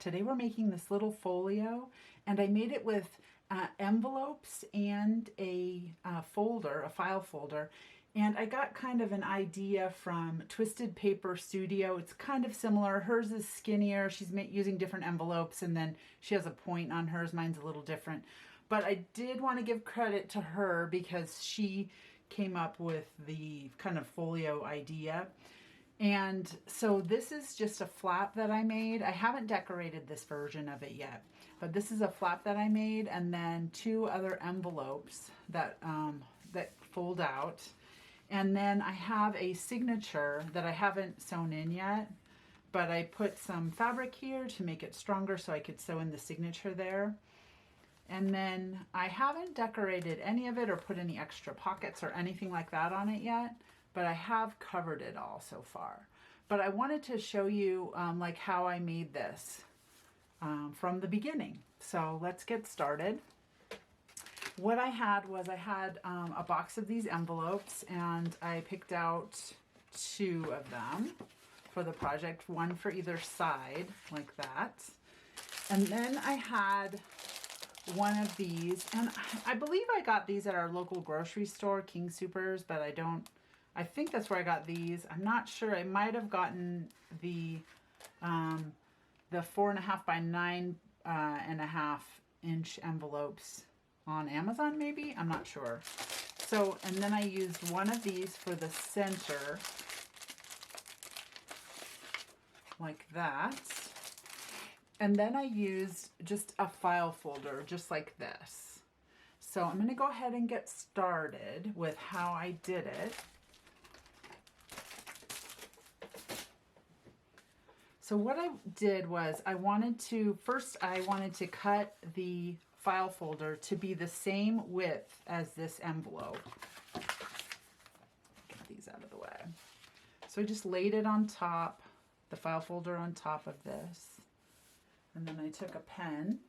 Today we're making this little folio, and I made it with envelopes and a folder, a file folder. And I got kind of an idea from Twisted Paper Studio. It's kind of similar. Hers is skinnier. She's using different envelopes, and then she has a point on hers. Mine's a little different. But I did want to give credit to her because she came up with the kind of folio idea. And so this is just a flap that I made. I haven't decorated this version of it yet, but this is a flap that I made, and then 2 other envelopes that that fold out. And then I have a signature that I haven't sewn in yet, but I put some fabric here to make it stronger so I could sew in the signature there. And then I haven't decorated any of it or put any extra pockets or anything like that on it yet, but I have covered it all so far. But I wanted to show you like how I made this from the beginning. So let's get started. What I had was I had a box of these envelopes, and I picked out 2 of them for the project, one for either side like that. And then I had one of these, and I believe I got these at our local grocery store, King Soopers, but I think that's where I got these. I'm not sure. I might have gotten the 4.5 by 9.5 inch envelopes on Amazon, maybe? I'm not sure. So, and then I used one of these for the center, like that. And then I used just a file folder, just like this. So I'm going to go ahead and get started with how I did it. So what I did was I wanted to cut the file folder to be the same width as this envelope. Get these out of the way. So I just laid it on top, the file folder on top of this. And then I took a pen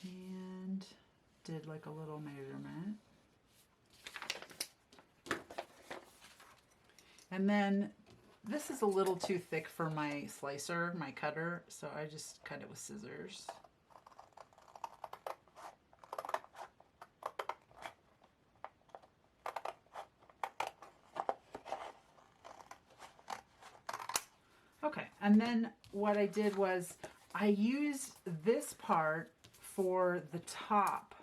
and did like a little measurement. And then this is a little too thick for my slicer, my cutter, so I just cut it with scissors. Okay, and then what I did was I used this part for the top,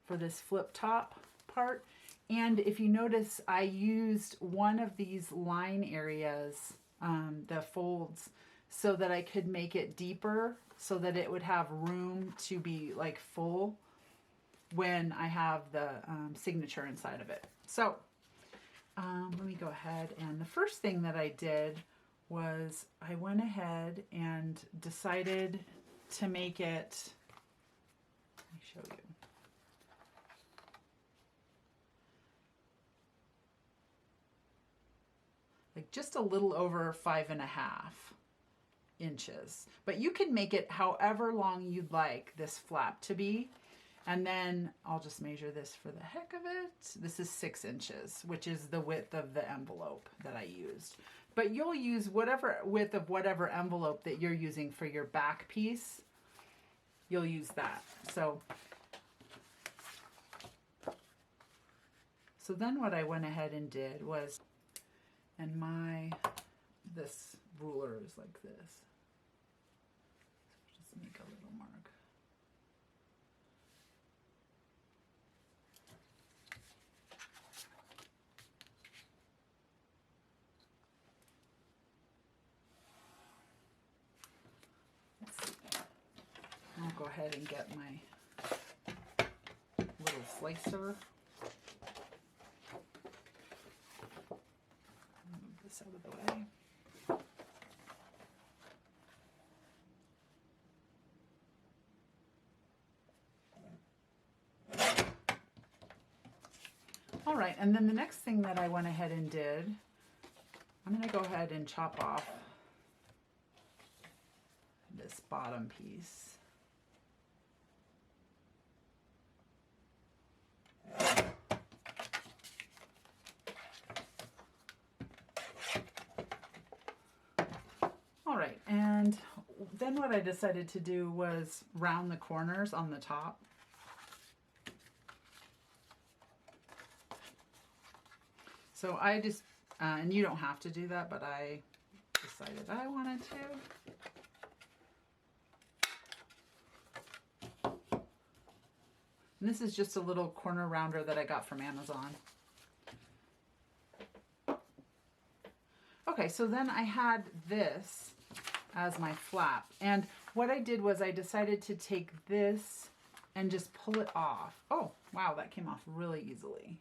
for this flip top part. And if you notice, I used one of these line areas, the folds, so that I could make it deeper so that it would have room to be like full when I have the signature inside of it. So let me go ahead, and the first thing that I did was I went ahead and decided to make it, let me show you. Like just a little over 5.5 inches, but you can make it however long you'd like this flap to be. And then I'll just measure this for the heck of it. This is 6 inches, which is the width of the envelope that I used. But you'll use whatever width of whatever envelope that you're using for your back piece. You'll use that. So then what I went ahead and did was, and this ruler is like this. So just make a little mark. I'll go ahead and get my little slicer. Move this out of the way. All right, and then the next thing that I went ahead and did, I'm going to go ahead and chop off this bottom piece. All right, and then then what I decided to do was round the corners on the top. So I just, and you don't have to do that, but I decided I wanted to. And this is just a little corner rounder that I got from Amazon. Okay, so then I had this as my flap. And what I did was I decided to take this and just pull it off. Oh, wow, that came off really easily.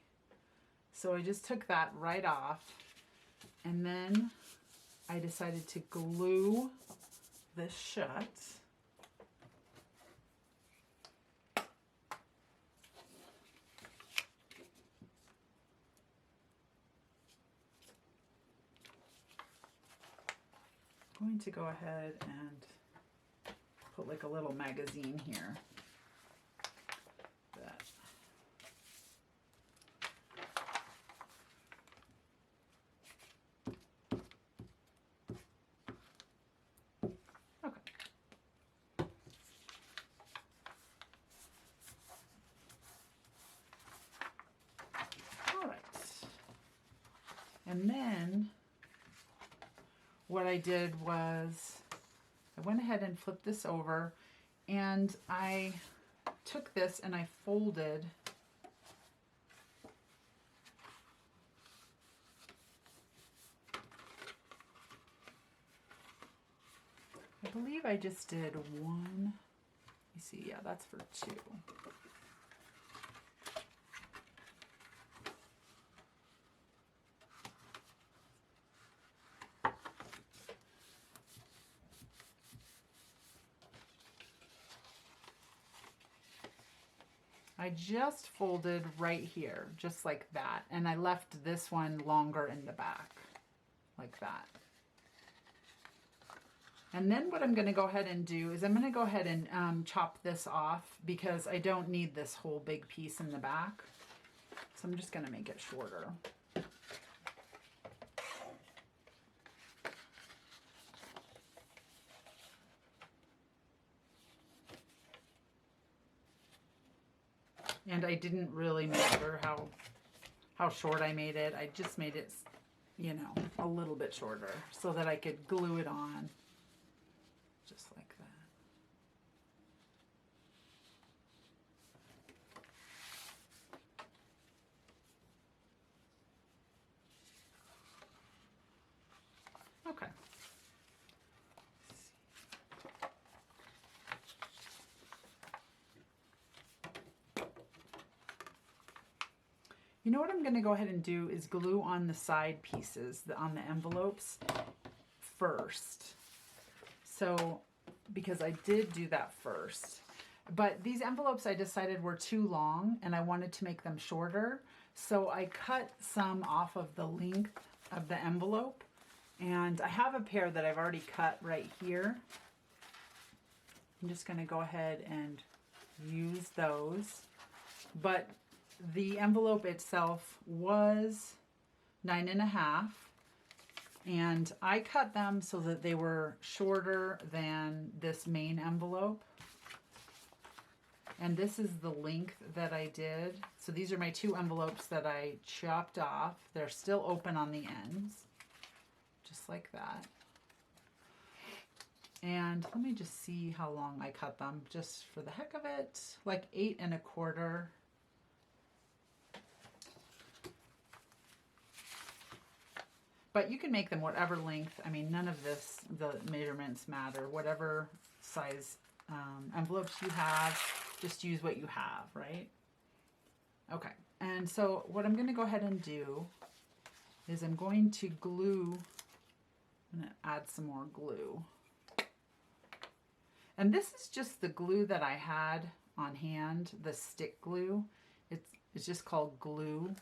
So I just took that right off, and then I decided to glue this shut. I'm going to go ahead and put like a little magazine here. And then what I did was I went ahead and flipped this over, and I took this and I folded I believe I just did one. Let me see, yeah, that's for two. I just folded right here, just like that. And I left this one longer in the back, like that. And then what I'm going to go ahead and do is I'm going to go ahead and chop this off, because I don't need this whole big piece in the back. So I'm just going to make it shorter. And I didn't really measure how short I made it. I just made it, you know, a little bit shorter so that I could glue it on just like that. Okay. You know what I'm going to go ahead and do is glue on the side pieces, on the envelopes first. So, because I did do that first. But these envelopes I decided were too long and I wanted to make them shorter. So I cut some off of the length of the envelope. And I have a pair that I've already cut right here. I'm just going to go ahead and use those. But the envelope itself was 9.5, and I cut them so that they were shorter than this main envelope. And this is the length that I did. So these are my two envelopes that I chopped off. They're still open on the ends, just like that. And let me just see how long I cut them, just for the heck of it, like 8 1/4. But you can make them whatever length. I mean, none of this, the measurements matter. Whatever size envelopes you have, just use what you have, right? Okay, and so what I'm going to go ahead and do is I'm going to glue, I'm going to add some more glue. And this is just the glue that I had on hand, the stick glue. It's just called glue.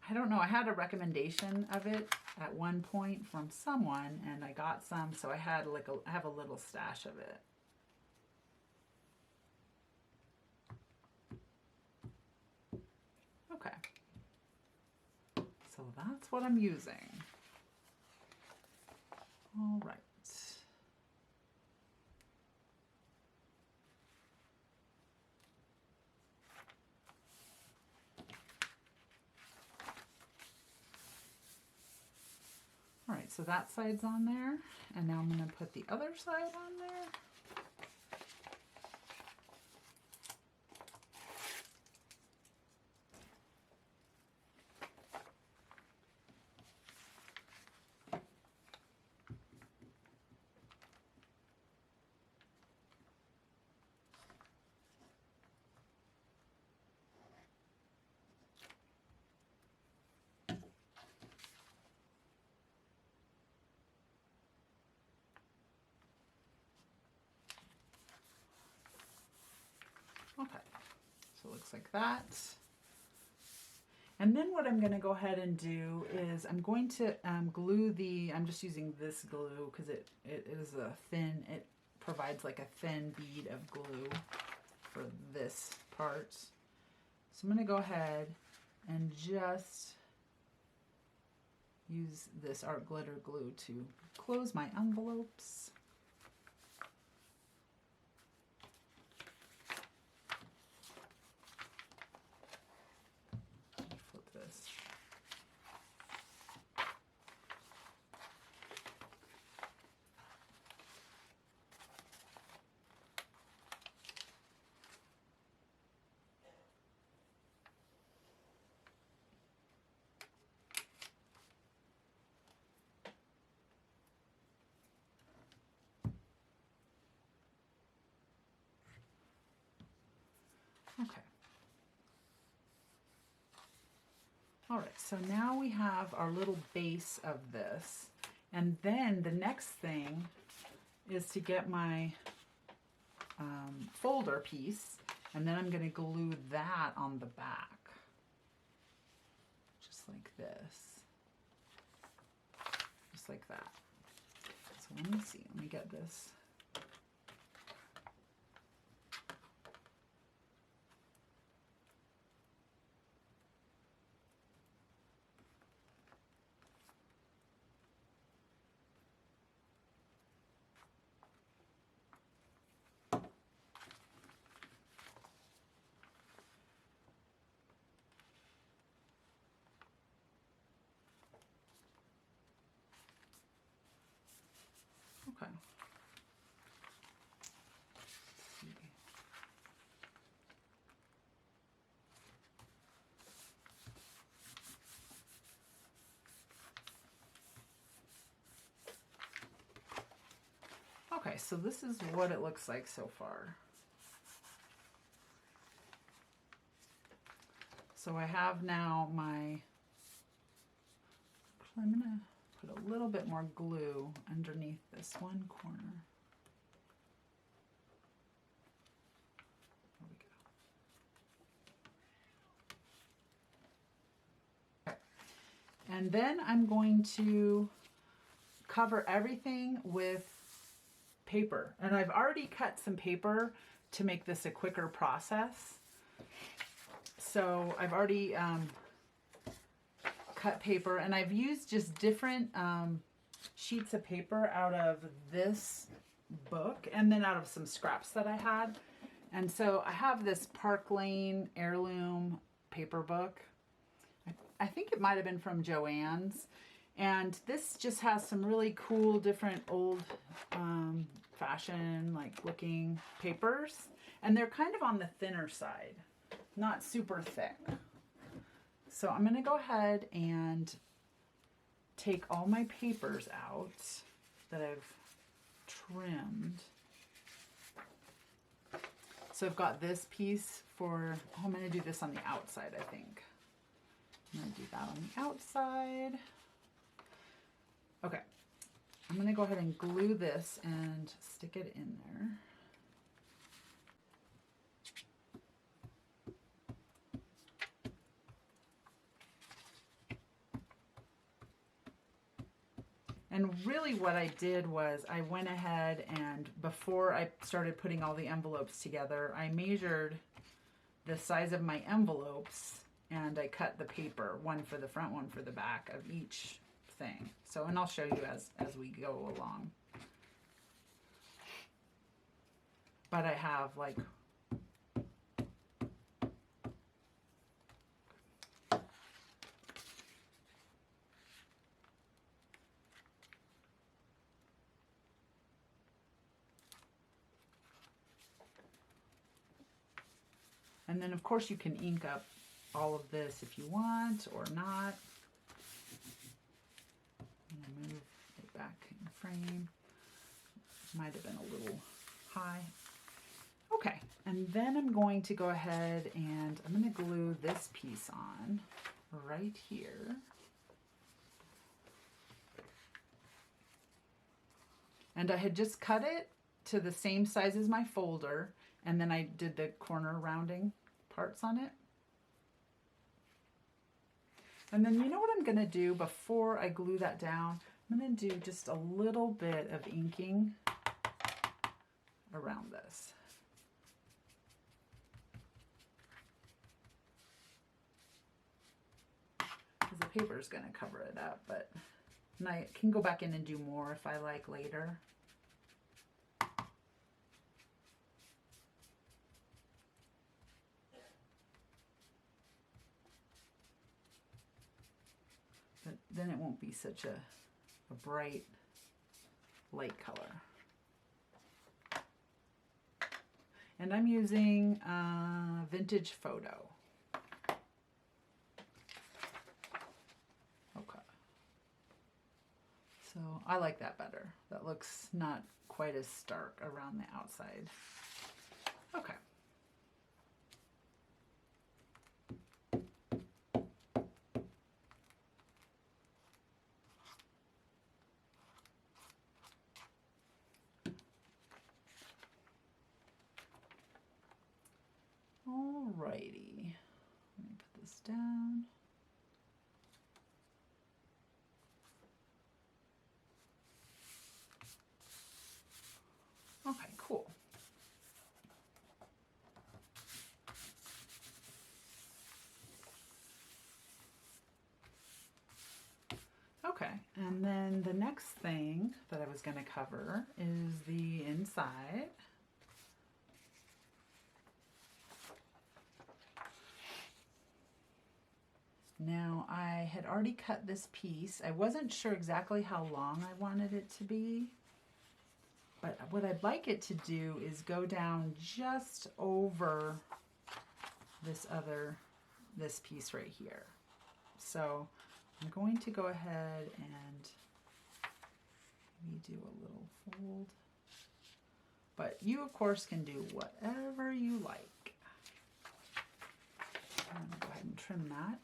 I don't know, I had a recommendation of it at one point from someone, and I got some, so I had like I have a little stash of it. Okay, so that's what I'm using. All right. so that side's on there, and now I'm going to put the other side on there. Okay, so it looks like that. And then what I'm going to go ahead and do is I'm going to glue I'm just using this glue because it is a thin, it provides like a thin bead of glue for this part. So I'm going to go ahead and just use this art glitter glue to close my envelopes. Okay. All right, so now we have our little base of this. And then the next thing is to get my folder piece, and then I'm going to glue that on the back. Just like this. Just like that. So let me see, let me get this. Okay. Okay, so this is what it looks like so far. So I have now I'm going to put a little bit more glue underneath this one corner. There we go. Okay. And then I'm going to cover everything with paper. And I've already cut some paper to make this a quicker process. So I've already cut paper, and I've used just different sheets of paper out of this book and then out of some scraps that I had. And so I have this Park Lane heirloom paper book. I think it might have been from Joann's. And this just has some really cool, different old fashion like looking papers. And they're kind of on the thinner side, not super thick. So I'm going to go ahead and take all my papers out that I've trimmed. So I've got this piece for, oh, I'm going to do this on the outside, I think. I'm going to do that on the outside. Okay, I'm going to go ahead and glue this and stick it in there. And really what I did was I went ahead and before I started putting all the envelopes together, I measured the size of my envelopes and I cut the paper, one for the front, one for the back of each thing. So, and I'll show you as we go along. But I have like And then of course you can ink up all of this if you want or not. I'm gonna move it back in frame. Might have been a little high. Okay, and then I'm going to go ahead and I'm going to glue this piece on right here. And I had just cut it to the same size as my folder, and then I did the corner rounding parts on it. And then you know what I'm going to do before I glue that down? I'm going to do just a little bit of inking around this. Because the paper is going to cover it up, but and I can go back in and do more if I like later. But then it won't be such a bright light color. And I'm using Vintage Photo. Okay. So I like that better. That looks not quite as stark around the outside. Okay. Alrighty, let me put this down. Okay, cool. Okay, and then the next thing that I was going to cover is the inside. Now I had already cut this piece. I wasn't sure exactly how long I wanted it to be, but what I'd like it to do is go down just over this piece right here. So I'm going to go ahead and maybe do a little fold, but you of course can do whatever you like. I'm going to go ahead and trim that.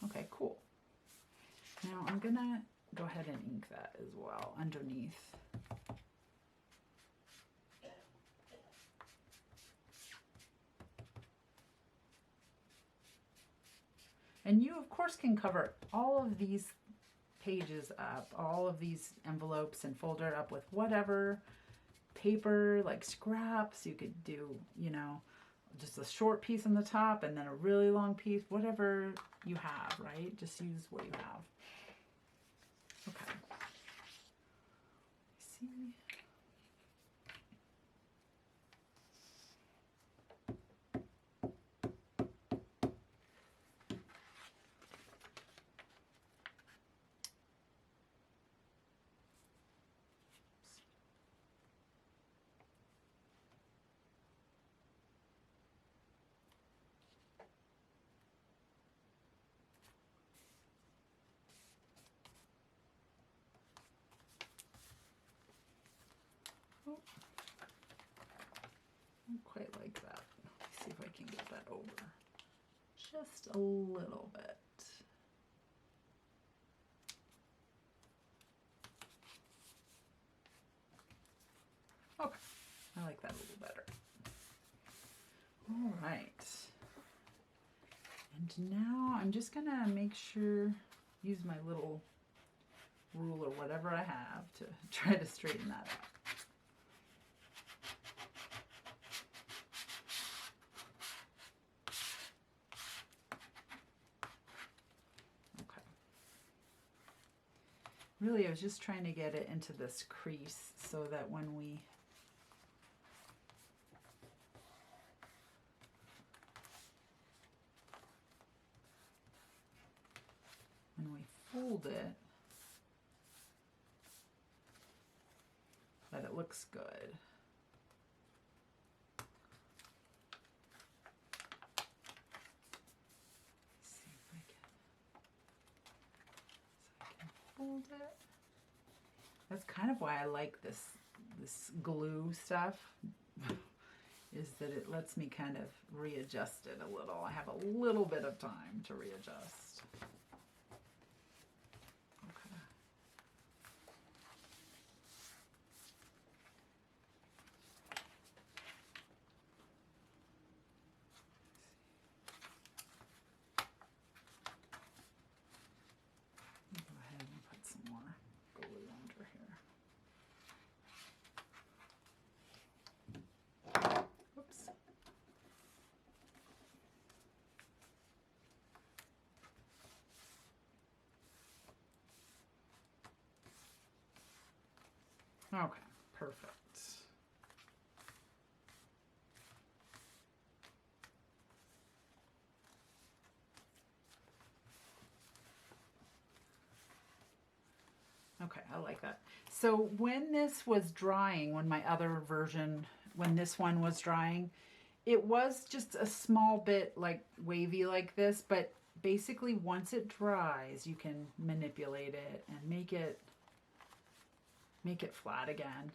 Okay, cool. Now I'm gonna go ahead and ink that as well underneath. And you of course can cover all of these pages up, all of these envelopes and folder up with whatever paper, like scraps. You could do, you know, just a short piece on the top and then a really long piece, whatever you have, right? Just use what you have. Okay. See. Oh, I don't quite like that. Let's see if I can get that over just a little bit. Okay, I like that a little better. All right. And now I'm just gonna make sure, use my little rule or whatever I have to try to straighten that out. Really, I was just trying to get it into this crease so that when we fold it, that it looks good. Let's see if I can fold it. That's kind of why I like this glue stuff, is that it lets me kind of readjust it a little. I have a little bit of time to readjust. Okay. Go ahead and put some more glue under here. Oops. Okay, perfect. Okay, I like that. So when this was drying, when my other version, when this one was drying, it was just a small bit like wavy like this, but basically once it dries, you can manipulate it and make it flat again.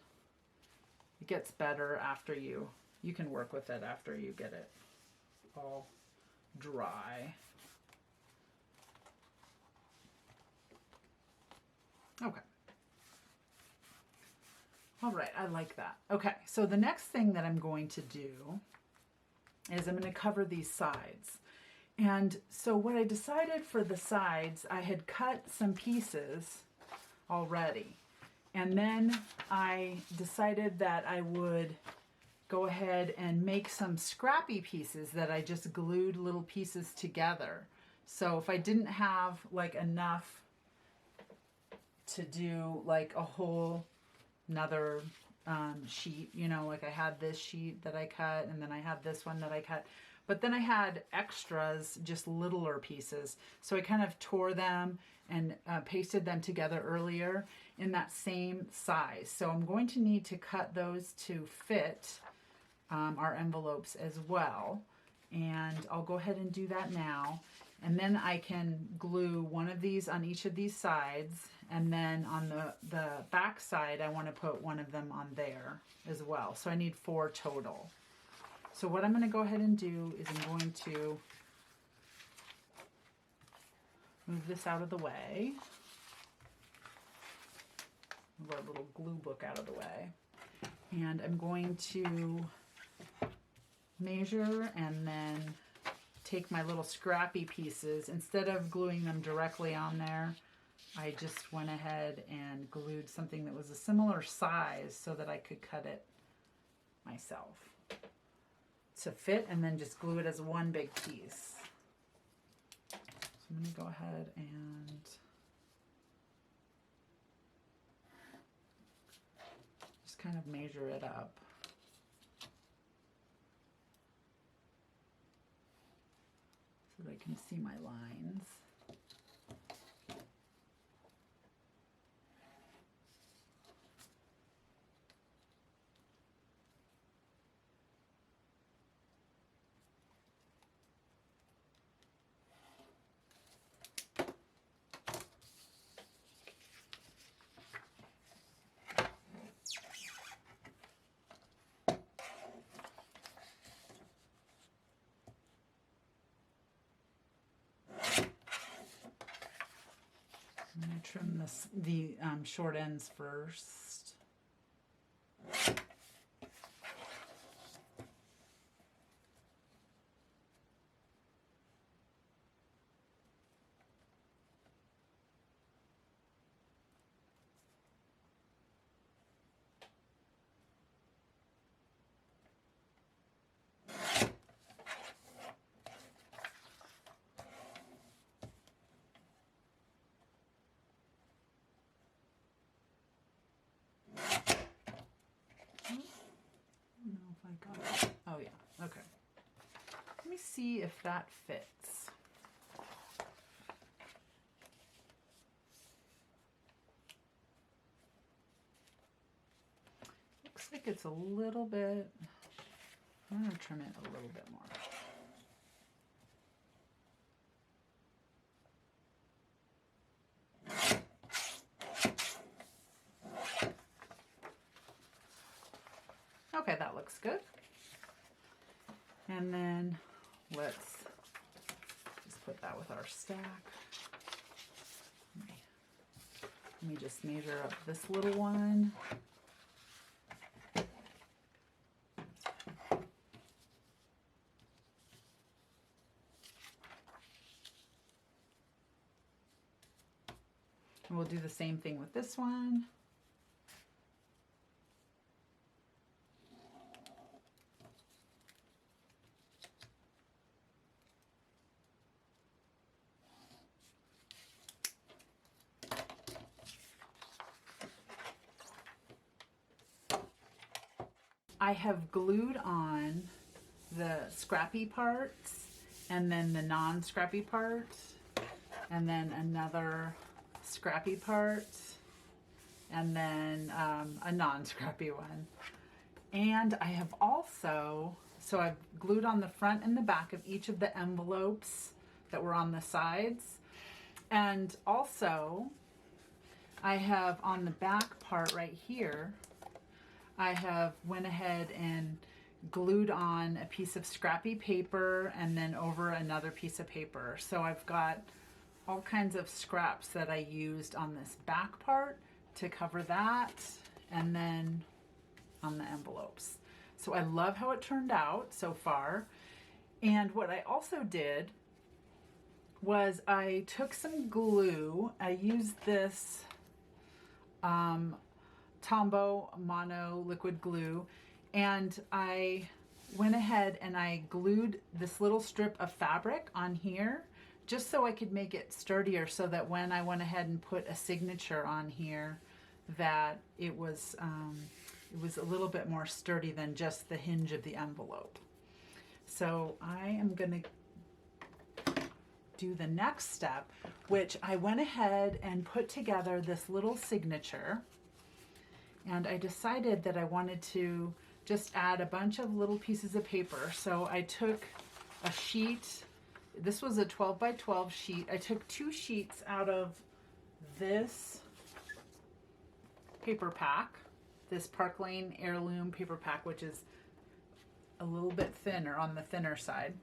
It gets better after you can work with it after you get it all dry. Okay. All right, I like that. Okay, so the next thing that I'm going to do is I'm going to cover these sides. And so what I decided for the sides, I had cut some pieces already. And then I decided that I would go ahead and make some scrappy pieces that I just glued little pieces together. So if I didn't have like enough to do like a whole another sheet, you know, like I had this sheet that I cut, and then I had this one that I cut, but then I had extras, just littler pieces. So I kind of tore them and pasted them together earlier in that same size. So I'm going to need to cut those to fit our envelopes as well. And I'll go ahead and do that now. And then I can glue one of these on each of these sides. And then on the back side, I want to put one of them on there as well. So I need 4 total. So what I'm going to go ahead and do is I'm going to move this out of the way. Move our little glue book out of the way. And I'm going to measure and then take my little scrappy pieces. Instead of gluing them directly on there, I just went ahead and glued something that was a similar size so that I could cut it myself to fit, and then just glue it as one big piece. So I'm going to go ahead and just kind of measure it up. So that I can see my lines. I'm going to trim the short ends first. see if that fits. Looks like it's a little bit, I'm going to trim it a little bit more. Okay, that looks good. And then let's just put that with our stack. Let me just measure up this little one. And we'll do the same thing with this one. I have glued on the scrappy parts and then the non-scrappy parts and then another scrappy part and then a non-scrappy one. And I have also, so I've glued on the front and the back of each of the envelopes that were on the sides. And also I have on the back part right here, I have went ahead and glued on a piece of scrappy paper and then over another piece of paper. So I've got all kinds of scraps that I used on this back part to cover that and then on the envelopes. So I love how it turned out so far. And what I also did was I took some glue. I used this Tombow Mono liquid glue, and I went ahead and I glued this little strip of fabric on here just so I could make it sturdier, so that when I went ahead and put a signature on here that it was a little bit more sturdy than just the hinge of the envelope. So I am going to do the next step, which I went ahead and put together this little signature. And I decided that I wanted to just add a bunch of little pieces of paper. So I took a sheet. This was a 12 by 12 sheet. I took 2 sheets out of this paper pack, this Park Lane Heirloom paper pack, which is a little bit thinner, on the thinner side.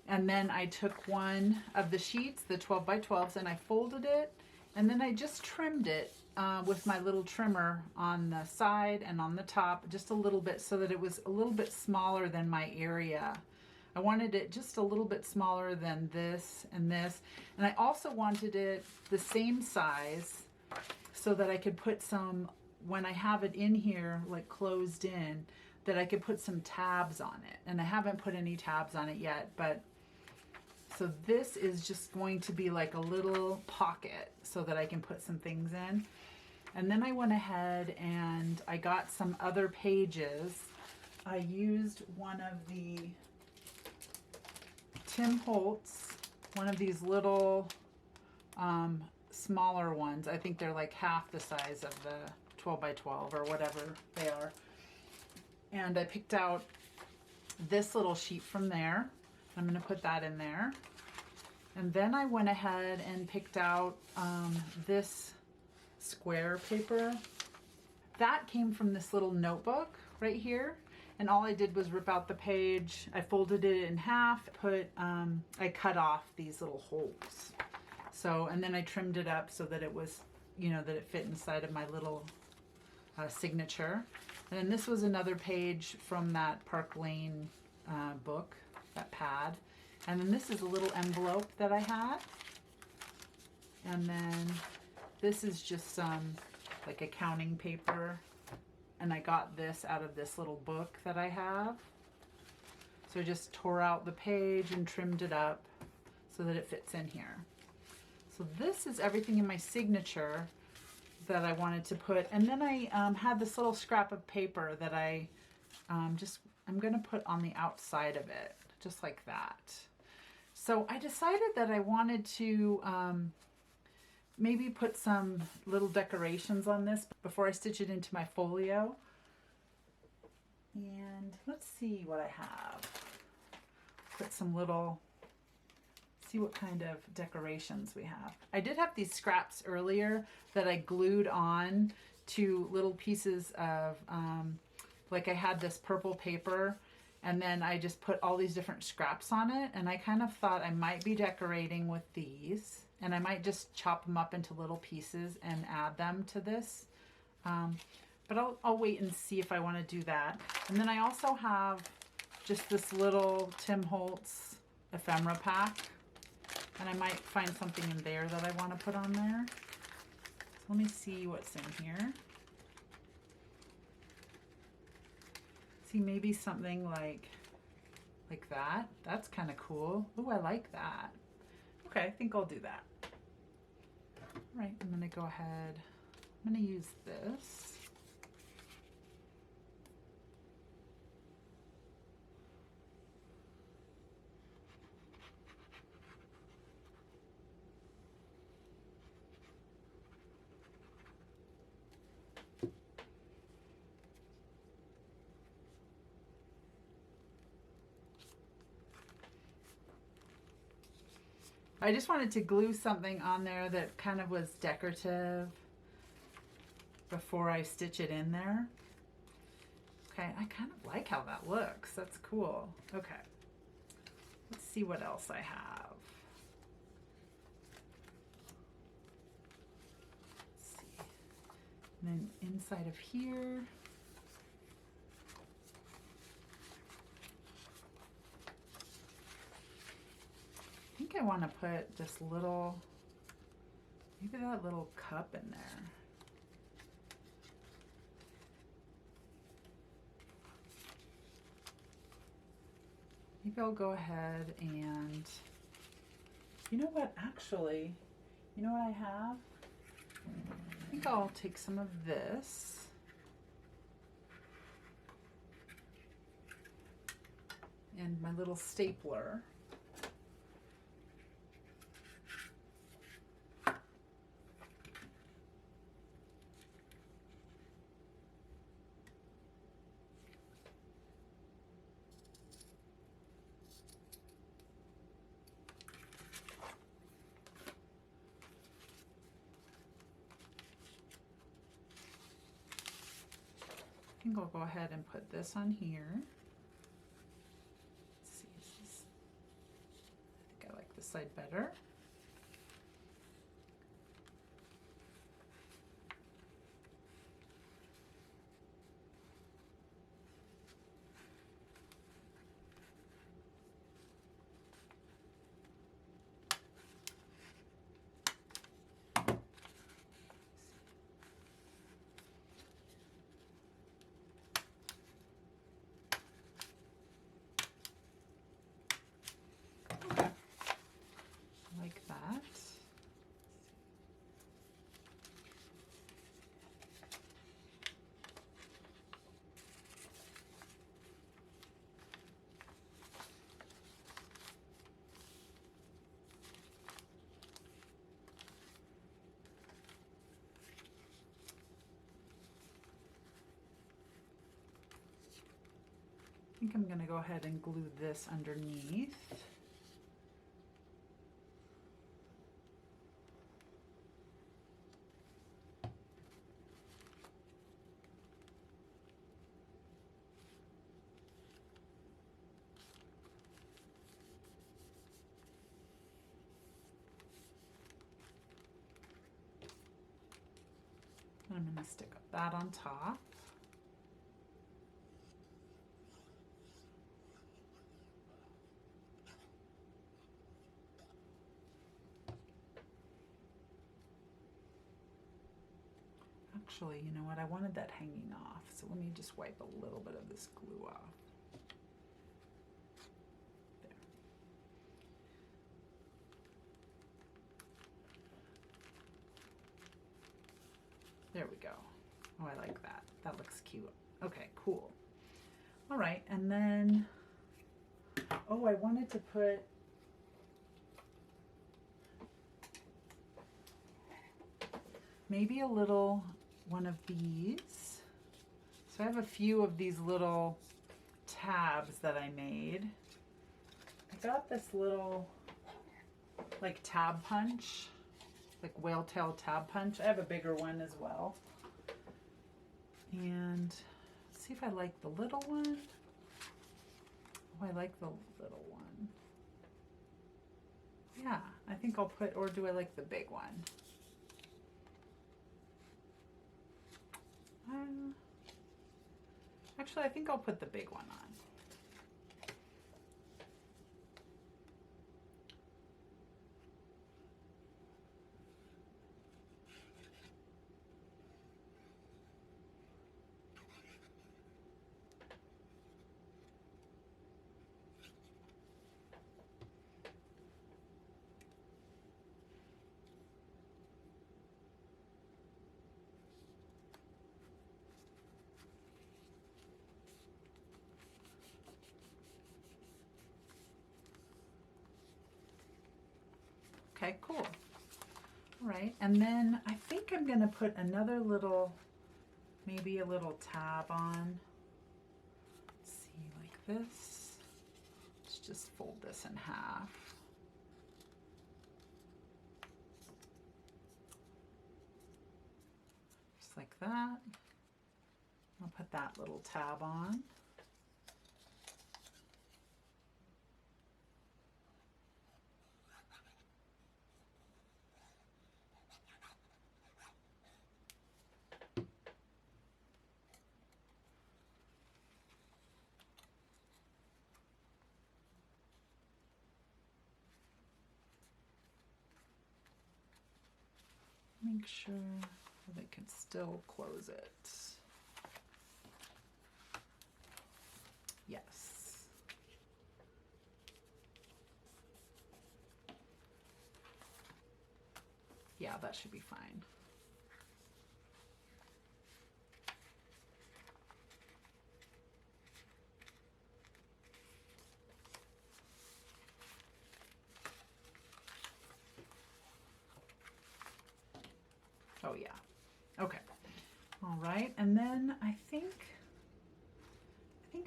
And then I took one of the sheets, the 12 by 12s, and I folded it, and then I just trimmed it with my little trimmer on the side and on the top, just a little bit, so that it was a little bit smaller than my area. I wanted it just a little bit smaller than this and this. And I also wanted it the same size so that I could put some, when I have it in here, like closed in, that I could put some tabs on it. And I haven't put any tabs on it yet, but so this is just going to be like a little pocket so that I can put some things in. And then I went ahead and I got some other pages. I used one of the Tim Holtz, one of these little smaller ones. I think they're like half the size of the 12 by 12 or whatever they are. And I picked out this little sheet from there. I'm going to put that in there. And then I went ahead and picked out this square paper. That came from this little notebook right here. And all I did was rip out the page. I folded it in half, I cut off these little holes. So, and then I trimmed it up so that it was, you know, that it fit inside of my little signature. And then this was another page from that Park Lane book, that pad. And then this is a little envelope that I had. And then this is just some like accounting paper. And I got this out of this little book that I have. So I just tore out the page and trimmed it up so that it fits in here. So this is everything in my signature that I wanted to put. And then I had this little scrap of paper that I'm going to put on the outside of it just like that. So I decided that I wanted to maybe put some little decorations on this before I stitch it into my folio. And let's see what I have. Put some little, see what kind of decorations we have. I did have these scraps earlier that I glued on to little pieces of, like I had this purple paper, and then I just put all these different scraps on it, and I kind of thought I might be decorating with these, and I might just chop them up into little pieces and add them to this. But I'll wait and see if I want to do that. And then I also have just this little Tim Holtz ephemera pack, and I might find something in there that I want to put on there. So let me see what's in here. See, maybe something like that. That's kind of cool. Ooh, I like that. Okay, I think I'll do that. All right, I'm gonna go ahead. I'm gonna use this. I just wanted to glue something on there that kind of was decorative before I stitch it in there. Okay, I kind of like how that looks. That's cool. Okay, let's see what else I have. Let's see. And then inside of here, I think I want to put this little, maybe that little cup in there. Maybe I'll go ahead and, you know what, actually, you know what I have? I think I'll take some of this. And my little stapler. I think I'll go ahead and put this on here. Let's see, I think I like this side better. Like that. I think I'm going to go ahead and glue this underneath. I'm going to stick that on top. Actually, you know what? I wanted that hanging off, so let me just wipe a little bit of this glue off. There we go. Oh, I like that. That looks cute. Okay, cool. All right, and then Oh, I wanted to put maybe a little one of these. So I have a few of these little tabs that I made. I got this little like tab punch, like whale tail tab punch. I have a bigger one as well. And let's see if I like the little one. Oh, I like the little one. Yeah, I think I'll put, or do I like the big one? Actually, I think I'll put the big one on. Okay, cool. All right, and then I think I'm gonna put another little, maybe a little tab on. Let's see, like this. Let's just fold this in half. Just like that. I'll put that little tab on. Make sure that I can still close it. Yes. Yeah, that should be fine. Oh yeah. Okay. All right. And then I think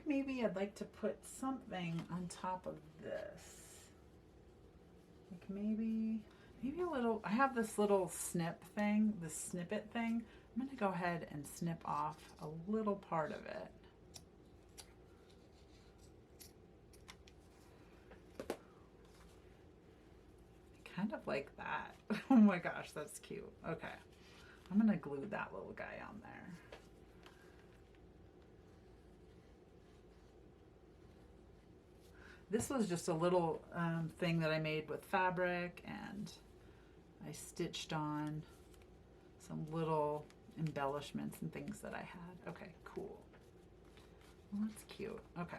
maybe I'd like to put something on top of this. Like maybe a little, I have this little snip thing, this snippet thing. I'm going to go ahead and snip off a little part of it. I kind of like that. Oh my gosh, that's cute. Okay. I'm going to glue that little guy on there. This was just a little thing that I made with fabric, and I stitched on some little embellishments and things that I had. Okay, cool. Well, that's cute. Okay.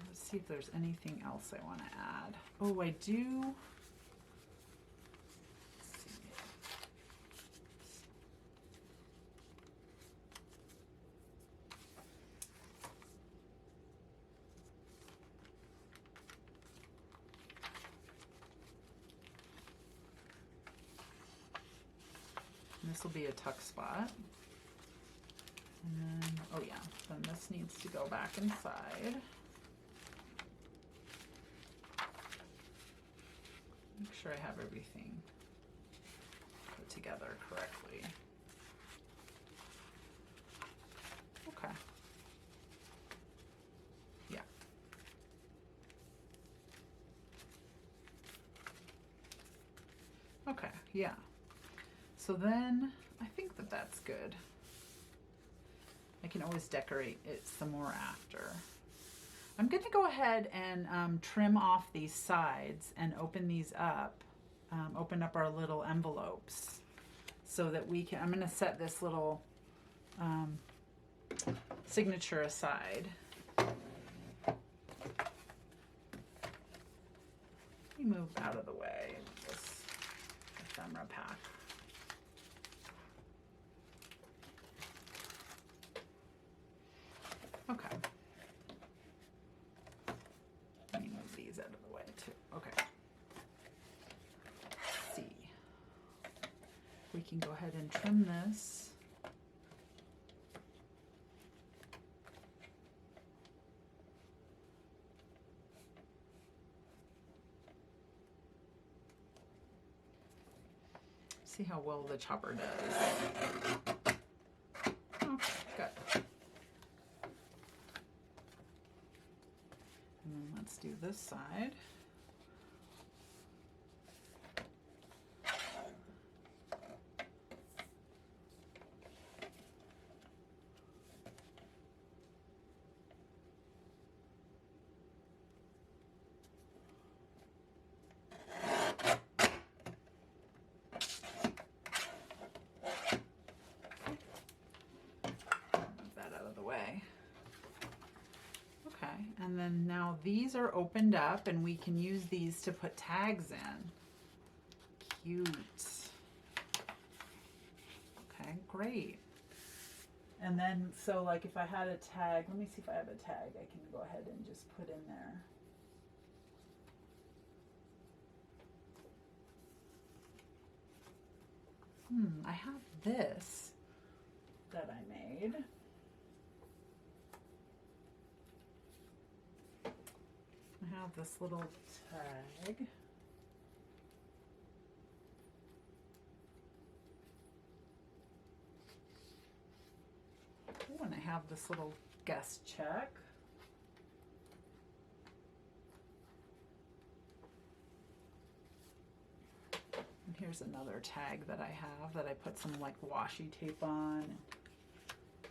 Let's see if there's anything else I want to add. Oh, I do. This will be a tuck spot. And then, oh yeah, then this needs to go back inside. Make sure I have everything put together correctly. Okay. Yeah. Okay, yeah. So then I think that that's good. I can always decorate it some more after. I'm going to go ahead and trim off these sides and open these up, open up our little envelopes so that we can, I'm going to set this little signature aside. Let me move out of the way of this ephemera pack. Okay. these out of the way too. Okay. Let's see. We can go ahead and trim this. See how well the chopper does. Okay, good. And then let's do this side. And then now these are opened up and we can use these to put tags in. Cute. Okay, great. And then, so like if I had a tag, let me see if I have a tag I can go ahead and just put in there. I have this that I made. I have this little tag. Oh, and I have this little guest check. And here's another tag that I have that I put some like washi tape on.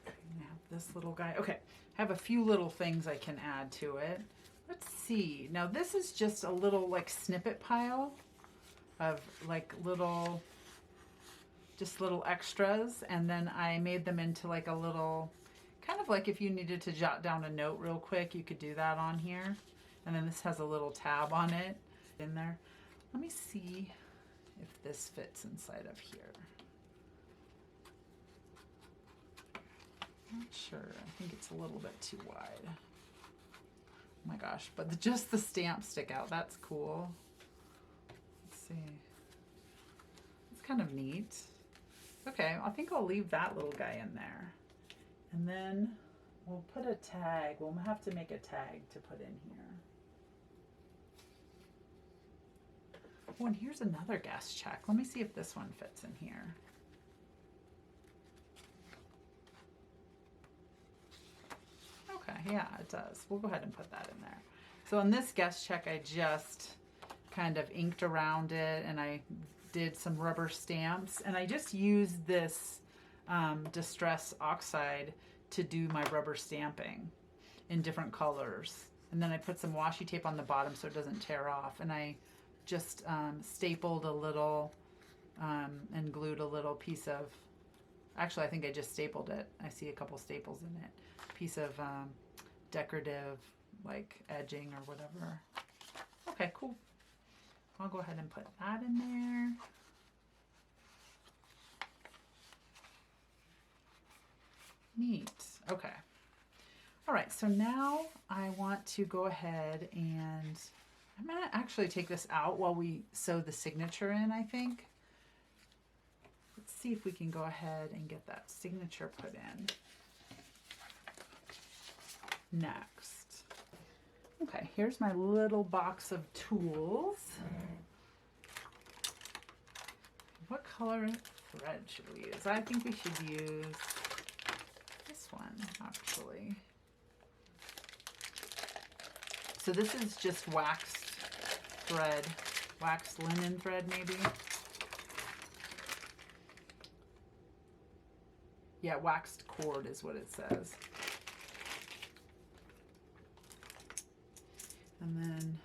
And I have this little guy. Okay, I have a few little things I can add to it. Let's see. Now this is just a little like snippet pile of like little, just little extras. And then I made them into like a little, kind of like if you needed to jot down a note real quick, you could do that on here. And then this has a little tab on it in there. Let me see if this fits inside of here. Not sure. I think it's a little bit too wide. Oh my gosh, but just the stamps stick out. That's cool. Let's see. It's kind of neat. Okay, I think I'll leave that little guy in there. And then we'll put a tag. We'll have to make a tag to put in here. Oh, and here's another guest check. Let me see if this one fits in here. Okay, yeah, it does. We'll go ahead and put that in there. So on this guest check, I just kind of inked around it and I did some rubber stamps and I just used this Distress Oxide to do my rubber stamping in different colors. And then I put some washi tape on the bottom so it doesn't tear off. And I just stapled a little and glued a little piece of, actually I think I just stapled it. I see a couple staples in it. Piece of decorative like edging or whatever. Okay, cool. I'll go ahead and put that in there. Neat. Okay. All right, so now I want to go ahead and I'm gonna actually take this out while we sew the signature in, I think. Let's see if we can go ahead and get that signature put in. Next. Okay, here's my little box of tools. What color thread should we use? I think we should use this one, actually. So this is just waxed thread, waxed linen thread maybe. Yeah, waxed cord is what it says. And then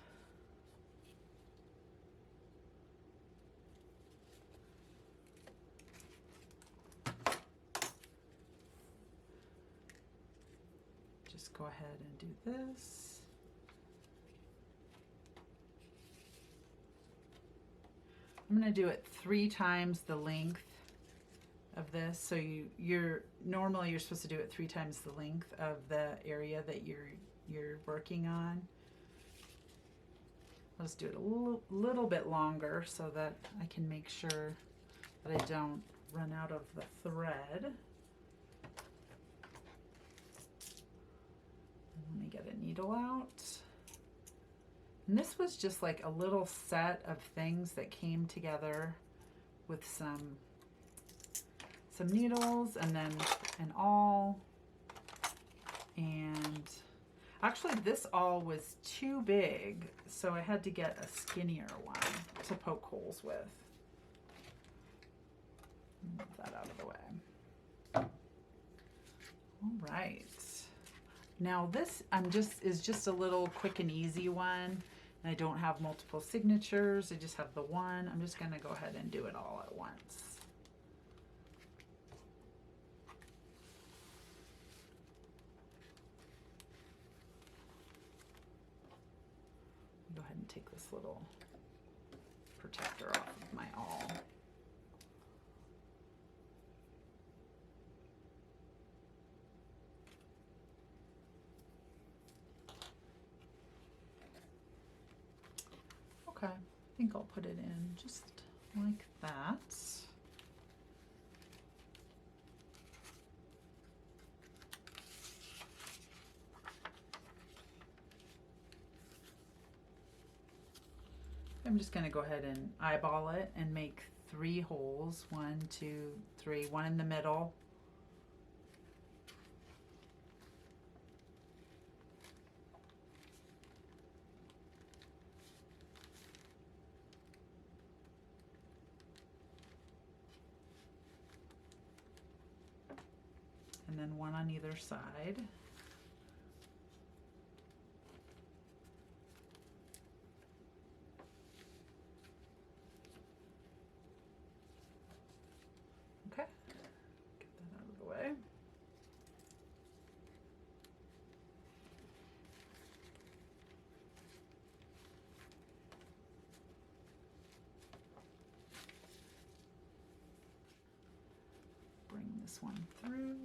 just go ahead and do this. I'm going to do it 3 times the length of this. So normally you're supposed to do it 3 times the length of the area that you're working on. I'll just do it a little bit longer so that I can make sure that I don't run out of the thread. Let me get a needle out. And this was just like a little set of things that came together with some needles and then an awl. And actually this awl was too big, so I had to get a skinnier one to poke holes with. Move that out of the way. All right. Now this is just a little quick and easy one. And I don't have multiple signatures. I just have the one. I'm just going to go ahead and do it all at once. Go ahead and take this little protector off of my awl. Okay, I think I'll put it in just like that. I'm just going to go ahead and eyeball it and make 3 holes. 1, 2, 3, one in the middle. And then 1 on either side. Okay, get that out of the way. Bring this one through.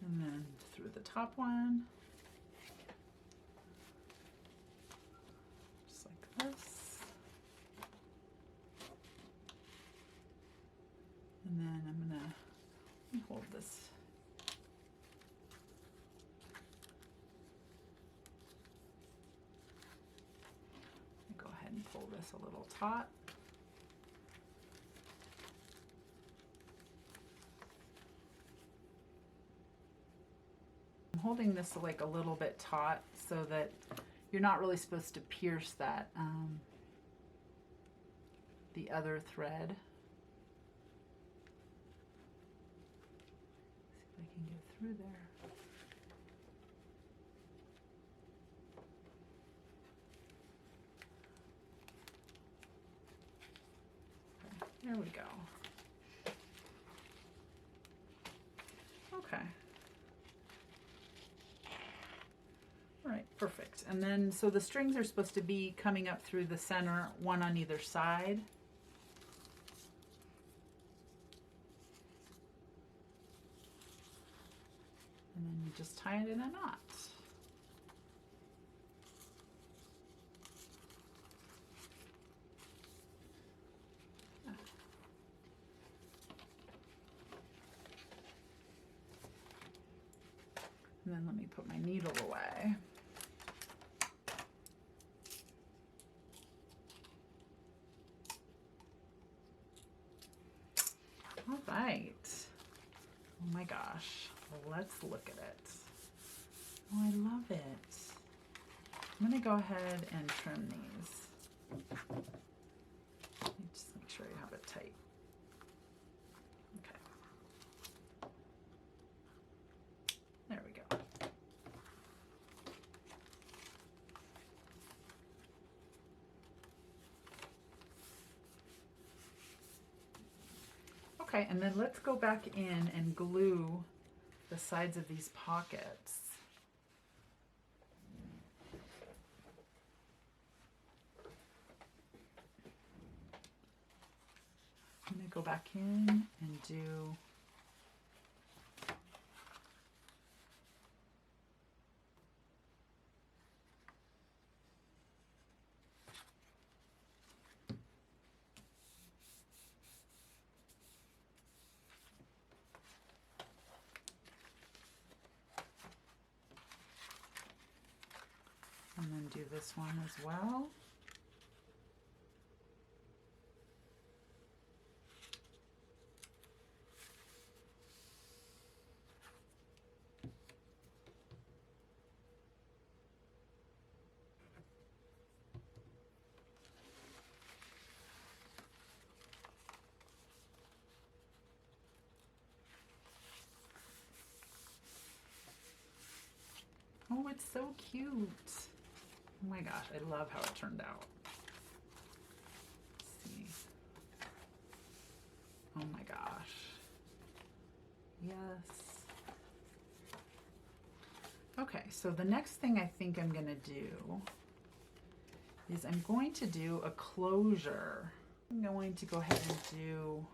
And then through the top one, just like this. And then I'm gonna hold this. Go ahead and pull this a little taut. I'm holding this like a little bit taut so that you're not really supposed to pierce that the other thread. See if I can get through there. Okay, there we go. Okay. All right, perfect. And then, so the strings are supposed to be coming up through the center, 1 on either side. And then you just tie it in a knot. And then let me put my needle away. All right. Oh my gosh. Let's look at it. Oh, I love it. I'm going to go ahead and trim these. Let me just make sure you have it tight. Okay. There we go. Okay, and then let's go back in and glue the sides of these pockets. I'm going to go back in and do do this one as well. Oh, it's so cute. Oh my gosh, I love how it turned out. Let's see. Oh my gosh. Yes. Okay, so the next thing I think I'm going to do is I'm going to do a closure. I'm going to go ahead and do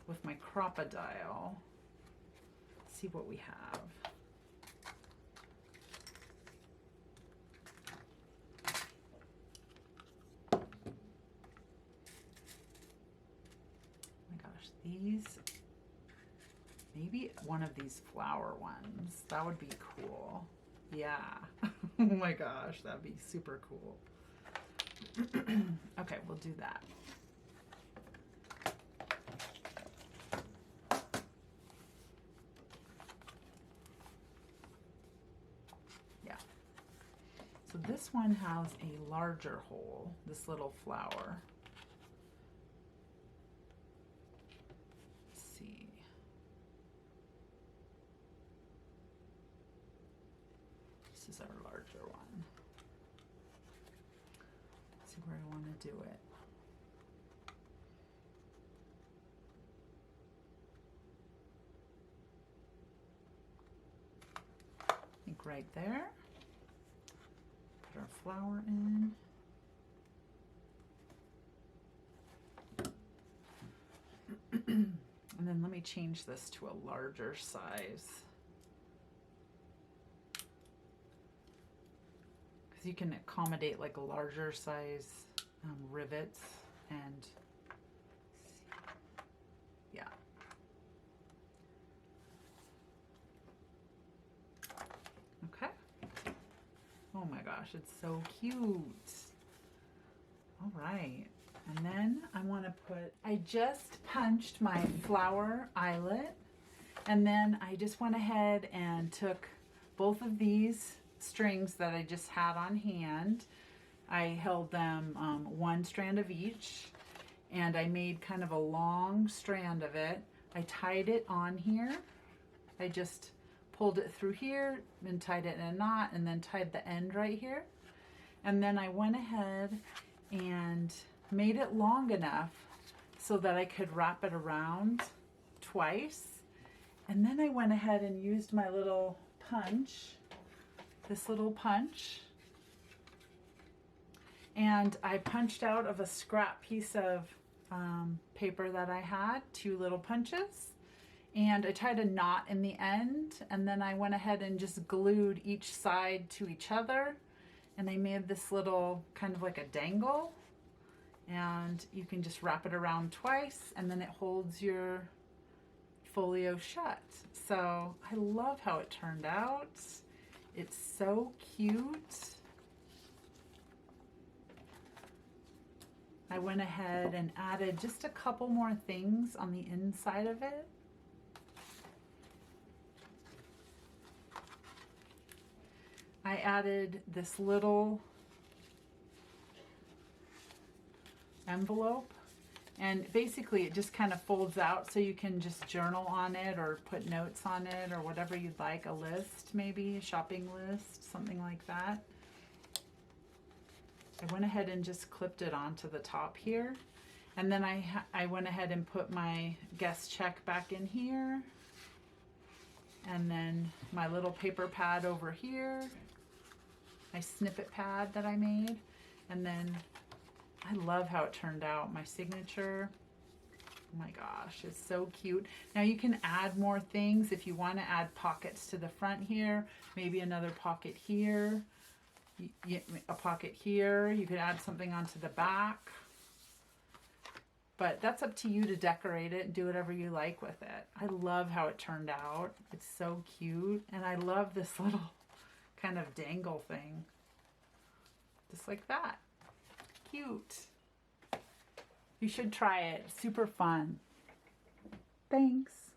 with my Crop-A-Dial. See what we have. These, maybe one of these flower ones. That would be cool. Yeah. Oh my gosh, that'd be super cool. Okay, we'll do that. Yeah. So this one has a larger hole, this little flower. This is our larger one. Let's see where I want to do it. I think right there. Put our flower in. And then let me change this to a larger size. You can accommodate like a larger size rivets and yeah. Okay. Oh my gosh, it's so cute. All right. And then I want to I just punched my flower eyelet, and then I just went ahead and took both of these strings that I just had on hand. I held them one strand of each, and I made kind of a long strand of it. I tied it on here. I just pulled it through here and tied it in a knot, and then tied the end right here. And then I went ahead and made it long enough so that I could wrap it around twice. And then I went ahead and used my little punch, this little punch, and I punched out of a scrap piece of paper that I had 2 little punches, and I tied a knot in the end, and then I went ahead and just glued each side to each other, and I made this little kind of like a dangle, and you can just wrap it around twice, and then it holds your folio shut. So I love how it turned out. It's so cute. I went ahead and added just a couple more things on the inside of it. I added this little envelope, and basically it just kind of folds out so you can just journal on it or put notes on it or whatever you'd like, a list maybe, a shopping list, something like that. I went ahead and just clipped it onto the top here, and then I went ahead and put my guest check back in here, and then my little paper pad over here, my snippet pad that I made, and then I love how it turned out, my signature. Oh my gosh, it's so cute. Now you can add more things if you want to add pockets to the front here, maybe another pocket here, a pocket here. You could add something onto the back, but that's up to you to decorate it and do whatever you like with it. I love how it turned out. It's so cute, and I love this little kind of dangle thing. just like that. Cute. You should try it. Super fun. Thanks.